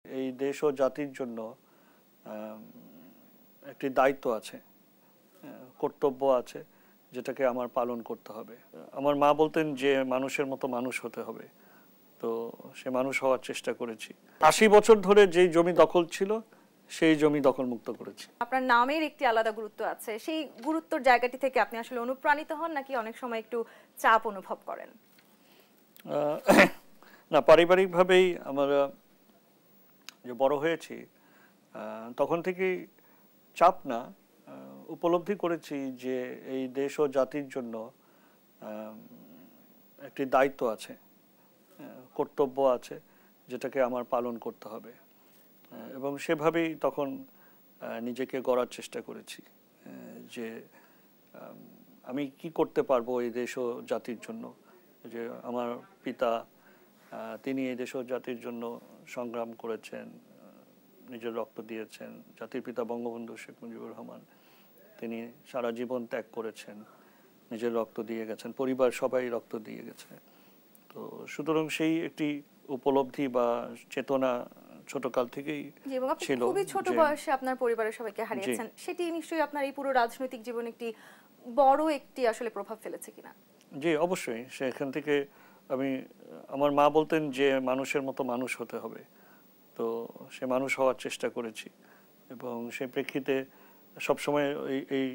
এই দেশ ও জাতির জন্য একটি দায়িত্ব আছে, কর্তব্য আছে, যেটাকে আমার পালন করতে হবে। আমার মা বলতেন যে মানুষের মতো মানুষ হতে হবে, তো সে মানুষ হওয়ার চেষ্টা করেছি। ৮০ বছর ধরে যেই জমি দখল ছিল সেই জমি দখল মুক্ত করেছি। আপনার নামের একটি আলাদা গুরুত্ব আছে, সেই গুরুত্বর জায়গাটি থেকে আপনি আসলে অনুপ্রাণিত হন নাকি অনেক সময় একটু চাপ অনুভব করেন? না, পারিবারিকভাবেই আমরা যে বড় হয়েছি তখন থেকেই চাপ না, উপলব্ধি করেছি যে এই দেশ ও জাতির জন্য একটি দায়িত্ব আছে, কর্তব্য আছে, যেটাকে আমার পালন করতে হবে। এবং সেভাবেই তখন নিজেকে গড়ার চেষ্টা করেছি যে আমি কি করতে পারবো এই দেশ ও জাতির জন্য। যে আমার পিতা, তিনি এই দেশ ও জাতির জন্য সংগ্রাম করেছেন, নিজের রক্ত দিয়েছেন। জাতির পিতা বঙ্গবন্ধু শেখ মুজিবুর রহমান, তিনি সারা জীবন ত্যাগ করেছেন, নিজের রক্ত দিয়ে গেছেন, পরিবার সবাই রক্ত দিয়ে গেছে। তো সুতরাং সেই একটি উপলব্ধি বা চেতনা ছোটকাল থেকেই ছিল। খুবই ছোট বয়সে আপনার পরিবারের সবাইকে হারিয়েছেন, সেটি নিশ্চয়ই আপনার এই পুরো রাজনৈতিক জীবনে একটি বড় একটি আসলে প্রভাব ফেলেছে কিনা? জি, অবশ্যই। সেখান থেকে আমার মা বলতেন যে মানুষের মতো মানুষ হতে হবে, তো সে মানুষ হওয়ার চেষ্টা করেছি। এবং সেই প্রেক্ষিতে সবসময় এই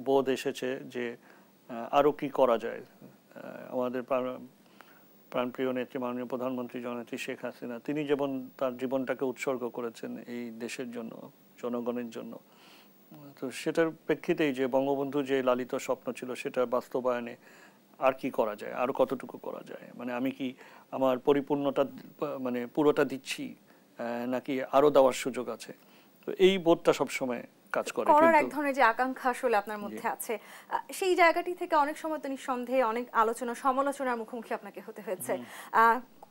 বোধ এসেছে যে আরও কি করা যায়। আমাদের প্রাণপ্রিয় নেত্রী মাননীয় প্রধানমন্ত্রী জননেত্রী শেখ হাসিনা, তিনি যেমন তার জীবনটাকে উৎসর্গ করেছেন এই দেশের জন্য, জনগণের জন্য, তো সেটার প্রেক্ষিতেই যে বঙ্গবন্ধু যে লালিত স্বপ্ন ছিল সেটার বাস্তবায়নে আর কি করা যায়, আর কতটুকু করা যায়, মানে আমি কি আমার পরিপূর্ণতা মানে পুরোটা দিচ্ছি নাকি আরো দেওয়ার সুযোগ আছে। তো এই বোধটা সবসময় কাজ করে, করার এক ধরনের যে আকাঙ্ক্ষা আসলে আপনার মধ্যে আছে, সেই জায়গাটি থেকে অনেক সময় তো নিঃসন্দেহে অনেক আলোচনা সমালোচনার মুখোমুখি আপনাকে হতে হয়েছে।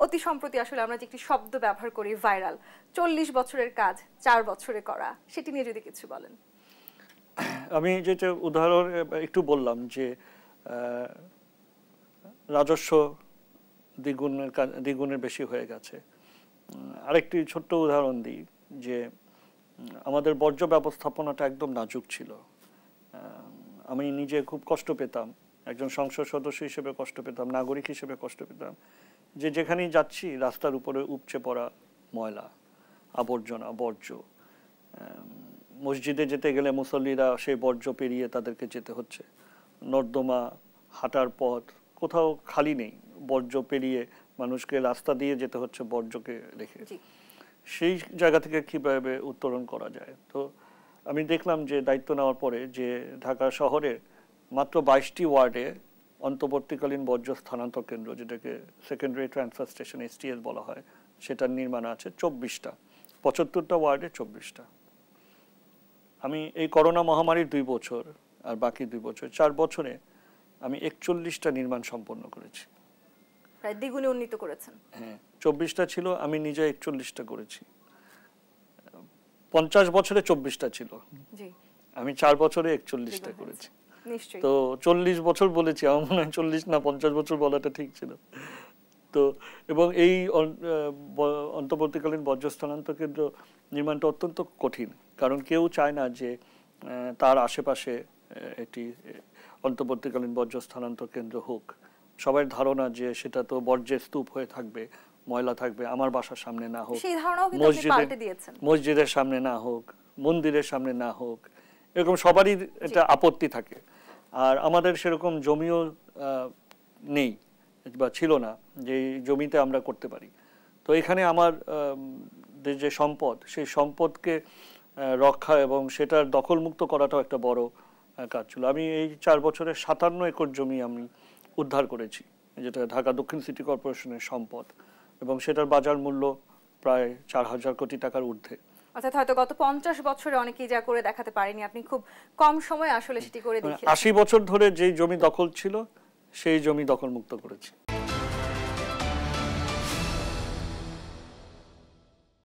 অতি সম্প্রতি আসলে আমরা যে একটি শব্দ ব্যবহার করি ভাইরাল, 40 বছরের কাজ 4 বছরে করা, সেটি নিয়ে যদি কিছু বলেন। আমি যেটা উদাহরণ একটু বললাম যে রাজস্ব দ্বিগুণের বেশি হয়ে গেছে। আরেকটি ছোট্ট উদাহরণ দিই যে আমাদের বর্জ্য ব্যবস্থাপনাটা একদম নাজুক ছিল। আমি নিজে খুব কষ্ট পেতাম, একজন সংসদ সদস্য হিসেবে কষ্ট পেতাম, নাগরিক হিসেবে কষ্ট পেতাম যে যেখানেই যাচ্ছি রাস্তার উপরে উপচে পড়া ময়লা, আবর্জনা, বর্জ্য। মসজিদে যেতে গেলে মুসল্লিরা সেই বর্জ্য পেরিয়ে তাদেরকে যেতে হচ্ছে। নর্দমা, হাঁটার পথ কোথাও খালি নেই, বর্জ্য পেরিয়ে মানুষকে রাস্তা দিয়ে যেতে হচ্ছে বর্জ্যকে রেখে। সেই জায়গা থেকে কীভাবে উত্তরণ করা যায়। তো আমি দেখলাম যে দায়িত্ব নেওয়ার পরে যে ঢাকা শহরে মাত্র 22টি ওয়ার্ডে অন্তর্বর্তীকালীন বর্জ্য স্থানান্তর কেন্দ্র, যেটাকে সেকেন্ডারি ট্রান্সফার স্টেশন STS বলা হয়, সেটার নির্মাণ আছে 24টা, 75টা ওয়ার্ডে 24টা। আমি এই করোনা মহামারীর 2 বছর আর বাকি 2 বছর, 4 বছরে আমি 41টা নির্মাণ সম্পন্ন করেছি। প্রায় দ্বিগুণে উন্নীত করেছেন। হ্যাঁ, 24টা ছিল, আমি নিজে 41টা করেছি। 50 বছরে 24টা ছিল, আমি 4 বছরে 41টা করেছি। তো 40 বছর বলেছি, আমার মনে হয় 40 না 50 বছর বলাটা ঠিক ছিল। তো এবং এই অন্তর্বর্তীকালীন বর্জ্য স্থানান্তর কেন্দ্র নির্মাণটা অত্যন্ত কঠিন, কারণ কেউ চায় না যে তার আশেপাশে একটি অন্তর্বর্তীকালীন বর্জ্য স্থানান্তর কেন্দ্র হোক। সবার ধারণা যে সেটা তো বর্জ্যের স্তূপ হয়ে থাকবে, ময়লা থাকবে, আমার বাসার সামনে না হোক, মসজিদের সামনে না হোক, মন্দিরের সামনে না হোক, এরকম সবারই এটা আপত্তি থাকে। আর আমাদের সেরকম জমিও নেই বা ছিল না যে জমিতে আমরা করতে পারি। তো এখানে আমার যে সম্পদ, সেই সম্পদকে রক্ষা এবং সেটার দখলমুক্ত করাটাও একটা বড় কাজ ছিল। আমি এই 4 বছরে 57 একর জমি আমি উদ্ধার করেছি, যেটা ঢাকা দক্ষিণ সিটি কর্পোরেশনের সম্পদ, এবং সেটার বাজার মূল্য প্রায় 4000 কোটি টাকার ঊর্ধ্বে। অর্থাৎ হয়তো গত 50 বছরে অনেকেই যা করে দেখাতে পারেনি, আপনি খুব কম সময়ে আসলে সেটি করে দেখিয়েছেন। 80 বছর ধরে যেই জমি দখল ছিল সেই জমি দখলমুক্ত করেছি।